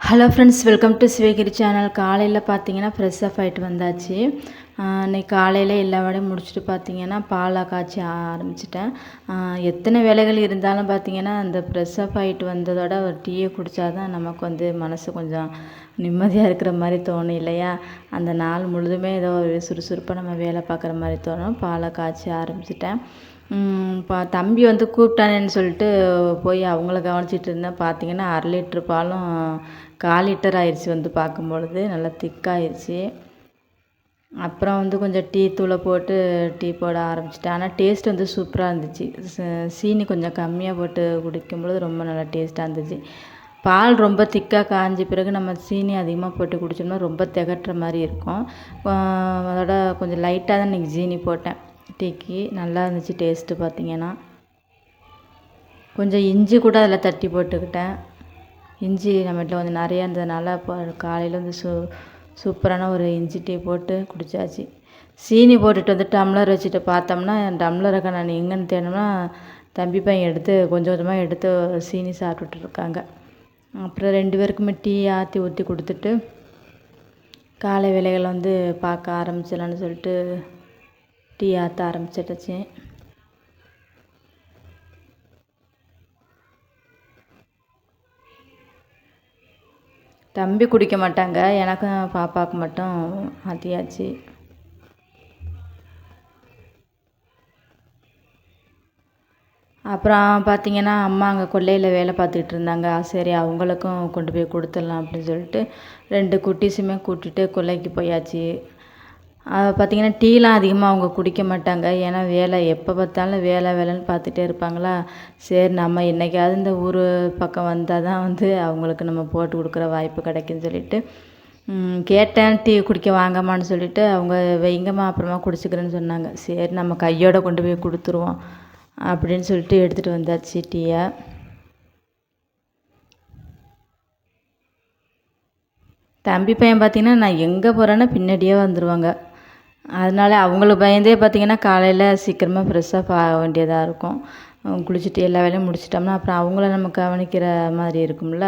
Hello friends, welcome to Sivagiri channel. காலையில் பார்த்தீங்கன்னா fresh up ஆகிட்டு வந்தாச்சு. இன்றைக்கி காலையில் எல்லா வேலையும் முடிச்சுட்டு பார்த்தீங்கன்னா பாலை காய்ச்சி ஆரம்பிச்சிட்டேன். எத்தனை வேலைகள் இருந்தாலும் பார்த்தீங்கன்னா அந்த ஃப்ரெஷ்ஷப் ஆகிட்டு வந்ததோட ஒரு டீயை குடித்தா தான் நமக்கு மனசு கொஞ்சம் நிம்மதியாக இருக்கிற மாதிரி தோணும் இல்லையா? அந்த நாள் முழுதுமே ஏதோ ஒரு சுறுசுறுப்பாக நம்ம வேலை பார்க்குற மாதிரி தோணும். பாலை காய்ச்சி ஆரம்பிச்சிட்டேன். தம்பி கூப்பிட்டானேன்னு சொல்லிட்டு போய் அவங்கள கவனிச்சிட்டு இருந்தேன். பார்த்தீங்கன்னா 1/2 லிட்ரு பாலும் 1/4 லிட்டர் ஆயிடுச்சு. பார்க்கும்பொழுது நல்லா திக்காயிடுச்சு. அப்புறம் கொஞ்சம் டீ தூளை போட்டு டீ போட ஆரம்பிச்சிட்டேன். ஆனால் டேஸ்ட் சூப்பராக இருந்துச்சு. சீனி கொஞ்சம் கம்மியாக போட்டு குடிக்கும்பொழுது ரொம்ப நல்லா டேஸ்ட்டாக இருந்துச்சு. பால் ரொம்ப திக்காக காய்ஞ்ச பிறகு நம்ம சீனி அதிகமாக போட்டு குடித்தோம்னா ரொம்ப திகட்டுற மாதிரி இருக்கும். அதோட கொஞ்சம் லைட்டாக தான் இன்றைக்கி சீனி போட்டேன் டீக்கு. நல்லா இருந்துச்சு டேஸ்ட்டு. பார்த்திங்கன்னா கொஞ்சம் இஞ்சி கூட அதில் தட்டி போட்டுக்கிட்டேன். இஞ்சி நம்ம வீட்டில் கொஞ்சம் நிறையா இருந்ததுனால இப்போ காலையில் சூப்பரான ஒரு இஞ்சி டீ போட்டு குடித்தாச்சு. சீனி போட்டுட்டு டம்ளர் வச்சுட்டு பார்த்தோம்னா டம்ளரை நான் எங்கேன்னு தேடினோம்னா தம்பி பையன் எடுத்து கொஞ்சம் கொஞ்சமாக எடுத்து சீனி சாப்பிட்டுட்ருக்காங்க. அப்புறம் 2 பேருக்குமே டீ ஆற்றி ஊற்றி கொடுத்துட்டு காலை வேலைகளை பார்க்க ஆரம்பிச்சிடலான்னு சொல்லிட்டு டீ ஆற்ற ஆரம்பிச்சிட்டுச்சு. தம்பி குடிக்க மாட்டாங்க, எனக்கும் பாப்பாவுக்கு மட்டும் ஆற்றியாச்சு. அப்புறம் பார்த்திங்கன்னா அம்மா அங்கே கொல்லையில் வேலை பார்த்துக்கிட்டு இருந்தாங்க. சரி அவங்களுக்கும் கொண்டு போய் கொடுத்துடலாம் அப்படின்னு சொல்லிட்டு 2 குட்டீஸுமே கூட்டிகிட்டு கொல்லைக்கு போயாச்சு. பார்த்திங்கன்னா டீலாம் அதிகமாக அவங்க குடிக்க மாட்டாங்க. ஏன்னா வேலை எப்போ பார்த்தாலும் வேலைன்னு பார்த்துட்டே இருப்பாங்களா. சரி நம்ம என்றைக்காவது இந்த ஊர் பக்கம் வந்தால் தான் அவங்களுக்கு நம்ம போட்டு கொடுக்குற வாய்ப்பு கிடைக்குன்னு சொல்லிட்டு கேட்டேன். டீ குடிக்க வாங்கம்மான்னு சொல்லிட்டு அவங்க வைங்கம்மா அப்புறமா குடிச்சிக்கிறேன்னு சொன்னாங்க. சரி நம்ம கையோடு கொண்டு போய் கொடுத்துருவோம் அப்படின்னு சொல்லிட்டு எடுத்துகிட்டு வந்தாச்சு டீயை. தம்பி பையன் பார்த்திங்கன்னா நான் எங்கே போகிறேன்னா பின்னாடியே வந்துடுவாங்க. அதனால் அவங்களுக்கு பயந்தே பார்த்திங்கன்னா காலையில் சீக்கிரமாக ஃப்ரெஷ்ஷாக ஆக வேண்டியதாக இருக்கும். குளிச்சுட்டு எல்லா வேலையும் முடிச்சிட்டோம்னா அப்புறம் அவங்கள நம்ம கவனிக்கிற மாதிரி இருக்கும்ல.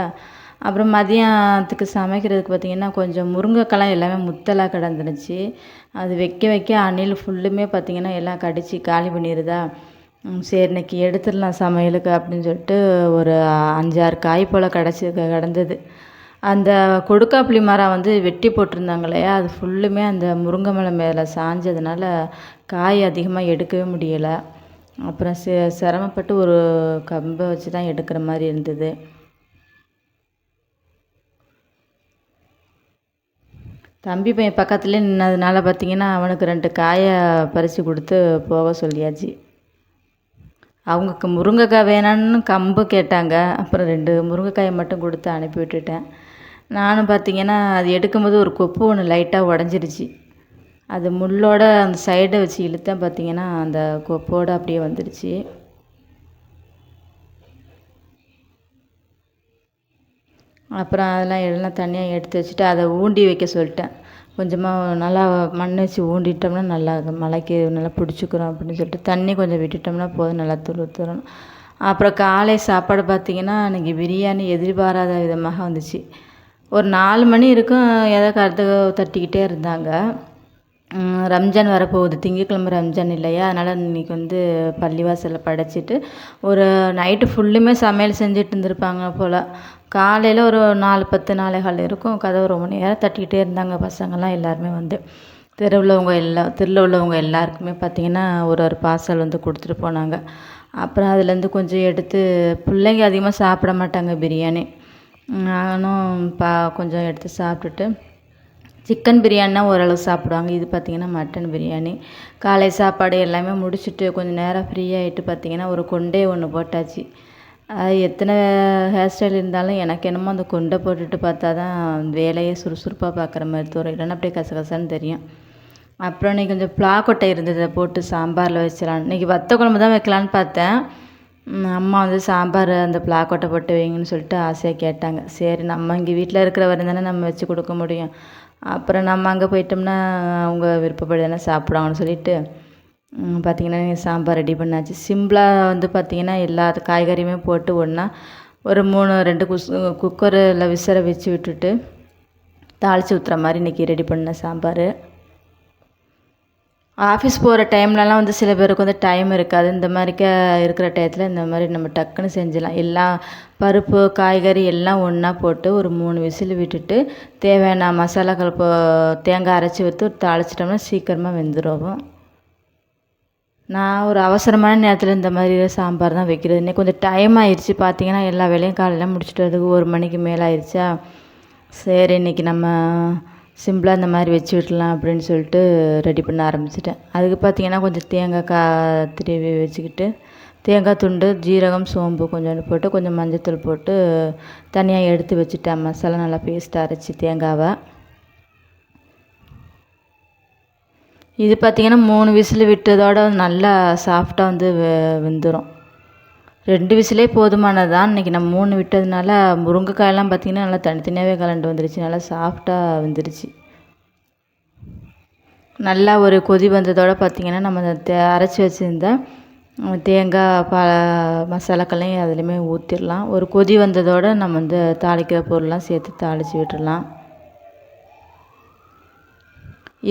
அப்புறம் மதியானத்துக்கு சமைக்கிறதுக்கு பார்த்திங்கன்னா கொஞ்சம் முருங்கைக்காலாம் எல்லாமே முத்தலாக கிடந்துருச்சு. அது வைக்க அணில் ஃபுல்லுமே பார்த்திங்கன்னா எல்லாம் கடித்து காலி பண்ணிடுதா. சரி இன்றைக்கி எடுத்துடலாம் சமையலுக்கு அப்படின்னு சொல்லிட்டு ஒரு 5-6 காய் போல் கிடந்தது. அந்த கொடுக்காப்புளி மரம் வெட்டி போட்டிருந்தாங்க இல்லையா, அது ஃபுல்லுமே அந்த முருங்கை மலை மேலே சாஞ்சதுனால காய் அதிகமாக எடுக்கவே முடியலை. அப்புறம் சிரமப்பட்டு ஒரு கம்பை வச்சு தான் எடுக்கிற மாதிரி இருந்தது. தம்பி பையன் பக்கத்துலேயே நின்னதுனால பார்த்திங்கன்னா அவனுக்கு 2 காயை பறித்து கொடுத்து போக சொல்லியாச்சு. அவங்களுக்கு முருங்கைக்காய் வேணான்னு கம்பு கேட்டாங்க. அப்புறம் 2 முருங்கைக்காயை மட்டும் கொடுத்து அனுப்பி விட்டுட்டேன். நானும் பார்த்திங்கன்னா அது எடுக்கும்போது ஒரு கொப்பு ஒன்று லைட்டாக உடஞ்சிருச்சு. அது முள்ளோட அந்த சைடை வச்சு இழுத்தேன். பார்த்திங்கன்னா அந்த கொப்போடு அப்படியே வந்துடுச்சு. அப்புறம் அதெல்லாம் எல்லாம் தனியாக எடுத்து வச்சுட்டு அதை ஊண்டி வைக்க சொல்லிட்டேன். கொஞ்சமாக நல்லா மண் வச்சு ஊண்டிட்டோம்னா நல்லா மழைக்கு நல்லா பிடிச்சிக்கிறோம் அப்படின்னு சொல்லிட்டு தண்ணி கொஞ்சம் விட்டுட்டோம்னா போதும், நல்லா துளுத்துறணும். அப்புறம் காலை சாப்பாடு பார்த்திங்கன்னா இன்றைக்கி பிரியாணி எதிர்பாராத விதமாக வந்துச்சு. ஒரு 4 மணி இருக்கும் ஏதோ கருத்து தட்டிக்கிட்டே இருந்தாங்க. ரம்ஜான் வரப்போகுது, திங்கட்கிழமை ரம்ஜான் இல்லையா, அதனால் இன்றைக்கி பள்ளிவாசலில் படைச்சிட்டு ஒரு நைட்டு ஃபுல்லுமே சமையல் செஞ்சுட்டு இருந்திருப்பாங்க போல். காலையில் ஒரு 4:10 4:15 இருக்கும். கதவு ரொம்ப நேரம் தட்டிக்கிட்டே இருந்தாங்க பசங்கள்லாம். எல்லாருமே தெருவில் உள்ளவங்க எல்லாருக்குமே பார்த்திங்கன்னா ஒரு பார்சல் கொடுத்துட்டு போனாங்க. அப்புறம் அதுலேருந்து கொஞ்சம் எடுத்து, பிள்ளைங்க அதிகமாக சாப்பிட மாட்டாங்க பிரியாணி, நானும் கொஞ்சம் எடுத்து சாப்பிட்டுட்டு, சிக்கன் பிரியாணினா ஓரளவு சாப்பிடுவாங்க. இது பார்த்திங்கன்னா மட்டன் பிரியாணி. காலை சாப்பாடு எல்லாமே முடிச்சுட்டு கொஞ்சம் நேரம் ஃப்ரீயாகிட்டு பார்த்திங்கன்னா ஒரு கொண்டை ஒன்று போட்டாச்சு. அது எத்தனை ஹேர் ஸ்டைல் இருந்தாலும் எனக்கு என்னமோ அந்த கொண்டை போட்டுட்டு பார்த்தா தான் வேலையே சுறுசுறுப்பாக பார்க்குற மாதிரி தோறும், இல்லைன்னா அப்படியே கசகசன்னு தெரியும். அப்புறம் இன்றைக்கி கொஞ்சம் பிளாக்கொட்டை இருந்தது, அதை போட்டு சாம்பாரில் வச்சிடலாம். இன்றைக்கி வத்த குழம்பு தான் வைக்கலான்னு பார்த்தேன். அம்மா சாம்பார் அந்த பிளாக்கொட்டை போட்டு வைங்கன்னு சொல்லிட்டு ஆசையாக கேட்டாங்க. சரி நம்ம இங்கே வீட்டில் இருக்கிற வரையும் தானே நம்ம வச்சு கொடுக்க முடியும். அப்புறம் நம்ம அங்கே போயிட்டோம்னா அவங்க விருப்பப்படி தானே சாப்பிடுவாங்கன்னு சொல்லிட்டு பார்த்திங்கன்னா சாம்பார் ரெடி பண்ணாச்சு. சிம்பிளாக பார்த்திங்கன்னா எல்லா காய்கறியுமே போட்டு ஒன்றா ஒரு 2 குக்கரில் விசிற வச்சு விட்டுட்டு தாளித்து ஊற்றுற மாதிரி இன்றைக்கி ரெடி பண்ண சாம்பார். ஆஃபீஸ் போகிற டைம்லலாம் வந்து சில பேருக்கு வந்து டைம் இருக்காது. இந்த மாதிரிக்க இருக்கிற டயத்தில் இந்த மாதிரி நம்ம டக்குன்னு செஞ்சிடலாம். எல்லாம் பருப்பு காய்கறி எல்லாம் ஒன்றா போட்டு ஒரு 3 விசில் விட்டுட்டு தேவையான மசாலாக்கள் தேங்காய் அரைச்சி ஊற்றி தாளிச்சிட்டோம்னா சீக்கிரமாக வெந்துடும். நான் ஒரு அவசரமான நேரத்தில் இந்த மாதிரி சாம்பார் தான் வைக்கிறது. இன்றைக்கி கொஞ்சம் டைம் ஆயிடுச்சு. பார்த்திங்கன்னா எல்லா வேலையும் காலையில் முடிச்சுட்டு வரதுக்கு 1 மணிக்கு மேலே ஆயிடுச்சா. சரி இன்றைக்கி நம்ம சிம்பிளாக இந்த மாதிரி வச்சு விடலாம் அப்படின்னு சொல்லிட்டு ரெடி பண்ண ஆரம்பிச்சிட்டேன். அதுக்கு பார்த்திங்கன்னா கொஞ்சம் தேங்காய் திருவி வச்சுக்கிட்டு தேங்காய் துண்டு, ஜீரகம், சோம்பு கொஞ்சோண்டு போட்டு கொஞ்சம் மஞ்சத்தூள் போட்டு தனியாக எடுத்து வச்சுட்டேன். மசாலா நல்லா பேஸ்ட்டாக அரைச்சி தேங்காவை. இது பார்த்திங்கன்னா 3 விசில் விட்டதோட நல்லா சாஃப்டாக வந்து வெந்துடும். 2 விசிலே போதுமானது தான். இன்றைக்கி நம்ம 3 விட்டதுனால முருங்கைக்காயெல்லாம் பார்த்திங்கன்னா நல்லா தனித்தனியாகவே கலண்டு வந்துருச்சு. நல்லா சாஃப்டாக வெந்துருச்சு. நல்லா ஒரு கொதி வந்ததோடு பார்த்திங்கன்னா நம்ம அரைச்சி வச்சுருந்த தேங்காய் மசாலாக்கள்லையும் அதுலேயுமே ஊற்றிடலாம். ஒரு கொதி வந்ததோடு நம்ம வந்து தாளிக்கிற பொருள்லாம் சேர்த்து தாளித்து விட்டுடலாம்.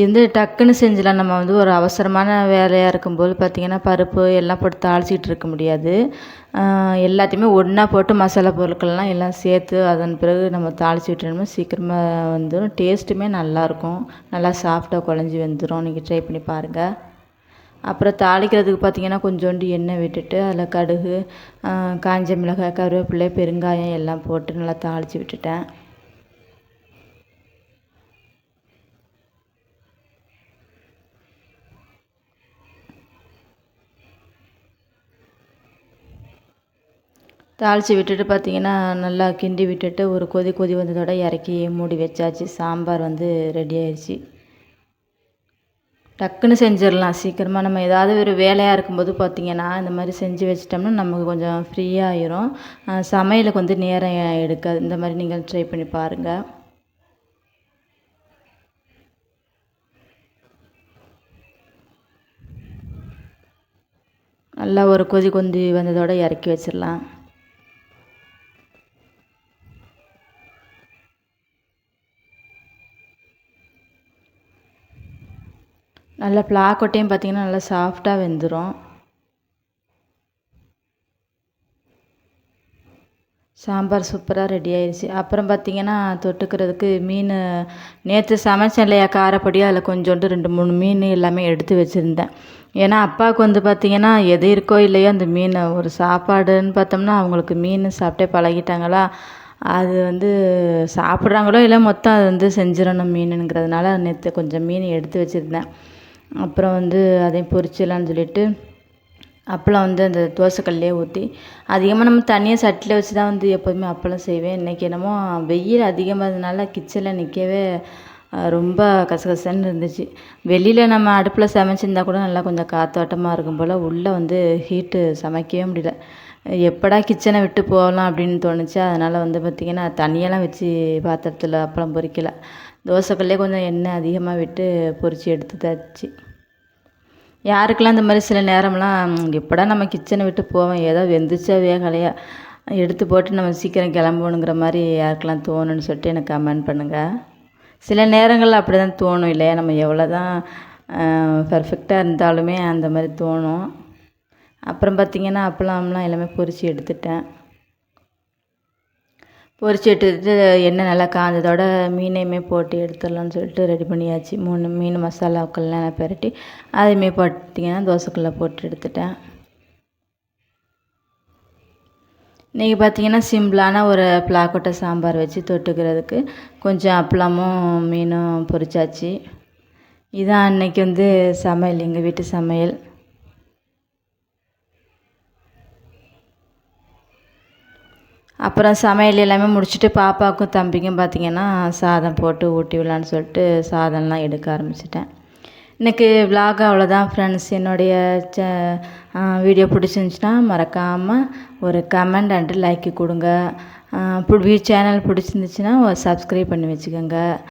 இது டக்குன்னு செஞ்சிடலாம். நம்ம வந்து ஒரு அவசரமான வேலையாக இருக்கும்போது பார்த்திங்கன்னா பருப்பு எல்லாம் போட்டு தாளிச்சிக்கிட்டு இருக்க முடியாது. எல்லாத்தையுமே ஒன்றா போட்டு மசாலா பொருட்கள்லாம் எல்லாம் சேர்த்து அதன் பிறகு நம்ம தாளித்து விட்டோம்னா சீக்கிரமாக வந்துடும். டேஸ்ட்டுமே நல்லாயிருக்கும். நல்லா சாஃப்டாக குழஞ்சி வெந்துடும். நீங்கள் ட்ரை பண்ணி பாருங்கள். அப்புறம் தாளிக்கிறதுக்கு பார்த்திங்கன்னா கொஞ்சோண்டு எண்ணெய் விட்டுட்டு அதில் கடுகு, காஞ்ச மிளகாய், கருவேப்பிலை, பெருங்காயம் எல்லாம் போட்டு நல்லா தாளித்து விட்டுட்டேன். தாளித்து விட்டுட்டு பார்த்திங்கன்னா நல்லா கிண்டி விட்டுட்டு ஒரு கொதி வந்ததோட இறக்கி மூடி வச்சாச்சு. சாம்பார் வந்து ரெடி ஆயிடுச்சு. டக்குன்னு செஞ்சிடலாம். சீக்கிரமாக நம்ம ஏதாவது ஒரு வேலையாக இருக்கும்போது பார்த்திங்கன்னா இந்த மாதிரி செஞ்சு வச்சிட்டோம்னா நமக்கு கொஞ்சம் ஃப்ரீயாகிரும். சமையலுக்கு வந்து நேரம் எடுக்காது. இந்த மாதிரி நீங்கள் ட்ரை பண்ணி பாருங்கள். நல்லா ஒரு கொதி வந்ததோட இறக்கி வச்சிடலாம். நல்லா பிளாக்கொட்டையும் பார்த்திங்கன்னா நல்லா சாஃப்டாக வெந்துடும். சாம்பார் சூப்பராக ரெடி ஆயிடுச்சு. அப்புறம் பார்த்திங்கன்னா தொட்டுக்கிறதுக்கு மீன் நேற்று சமைச்சேன் இல்லையா காரப்பொடி, அதில் கொஞ்சோண்டு 2-3 மீன் எல்லாமே எடுத்து வச்சுருந்தேன். ஏன்னா அப்பாவுக்கு வந்து பார்த்திங்கன்னா எது இருக்கோ இல்லையோ அந்த மீன் ஒரு சாப்பாடுன்னு பார்த்தோம்னா அவங்களுக்கு மீன் சாப்பிட்டே பழகிட்டாங்களா. அது வந்து சாப்பிட்றாங்களோ இல்லை மொத்தம் அது வந்து செஞ்சிடணும் மீனுங்கிறதுனால நேற்று கொஞ்சம் மீன் எடுத்து வச்சுருந்தேன். அப்புறம் வந்து அதையும் பொரிச்சிடலான்னு சொல்லிட்டு அப்பளம் வந்து அந்த தோசைக்கல்லையே ஊற்றி அதிகமாக நம்ம தனியாக சட்டியில் வச்சு தான் வந்து எப்போதுமே அப்பளம் செய்வேன். இன்றைக்கி என்னமோ வெயில் அதிகமானதுனால கிச்சனில் நிற்கவே ரொம்ப கசகசன்னு இருந்துச்சு. வெளியில் நம்ம அடுப்பில் சமைச்சிருந்தா கூட நல்லா கொஞ்சம் காற்றோட்டமாக இருக்கும் போல். உள்ளே வந்து ஹீட்டு சமைக்கவே முடியல. எப்படா கிச்சனை விட்டு போகலாம் அப்படின்னு தோணுச்சு. அதனால் வந்து பார்த்திங்கன்னா தண்ணியெல்லாம் வச்சு பாத்திரத்தில் அப்பளம் பொரிக்கலை. தோசைக்கல்லே கொஞ்சம் எண்ணெய் அதிகமாக விட்டு பொரித்து எடுத்துட்டாச்சு. யாருக்கெல்லாம் இந்த மாதிரி சில நேரம்லாம் எப்படா நம்ம கிச்சனை விட்டு போவோம், ஏதோ வெந்துச்சா வேகலையா எடுத்து போட்டு நம்ம சீக்கிரம் கிளம்பணுங்கிற மாதிரி யாருக்கெல்லாம் தோணுன்னு சொல்லிட்டு எனக்கு கமெண்ட் பண்ணுங்கள். சில நேரங்களில் அப்படி தான் தோணும் இல்லையா, நம்ம எவ்வளோ தான் பர்ஃபெக்டாக இருந்தாலுமே அந்த மாதிரி தோணும். அப்புறம் பார்த்திங்கன்னா அப்பளம்லாம் எல்லாமே பொரித்து எடுத்துட்டேன். பொரிச்சு எடுத்துட்டு எண்ணெய் நல்லா காஞ்சதோட மீனையுமே போட்டு எடுத்துடலான்னு சொல்லிட்டு ரெடி பண்ணியாச்சு. 3 மீன் மசாலாக்கள்லாம் பெரட்டி அதையுமே பார்த்திங்கன்னா தோசைக்கல்ல போட்டு எடுத்துட்டேன். இன்றைக்கி பார்த்திங்கன்னா சிம்பிளான ஒரு பிளாக்கொட்டை சாம்பார் வச்சு தொட்டுக்கிறதுக்கு கொஞ்சம் அப்பளமும் மீனும் பொரிச்சாச்சு. இதான் அன்றைக்கி வந்து சமையல், எங்கள் வீட்டு சமையல். அப்புறம் சமையல் எல்லாமே முடிச்சுட்டு பாப்பாவுக்கும் தம்பிக்கும் பார்த்திங்கன்னா சாதம் போட்டு ஊட்டி விடலான்னு சொல்லிட்டு சாதம்லாம் எடுக்க ஆரம்பிச்சிட்டேன். இன்றைக்கி விலாக் அவ்வளோதான் ஃப்ரெண்ட்ஸ். என்னுடைய வீடியோ பிடிச்சிருந்துச்சின்னா மறக்காமல் ஒரு கமெண்ட் அண்டு லைக்கு கொடுங்க. சேனல் பிடிச்சிருந்துச்சின்னா சப்ஸ்கிரைப் பண்ணி வச்சுக்கோங்க.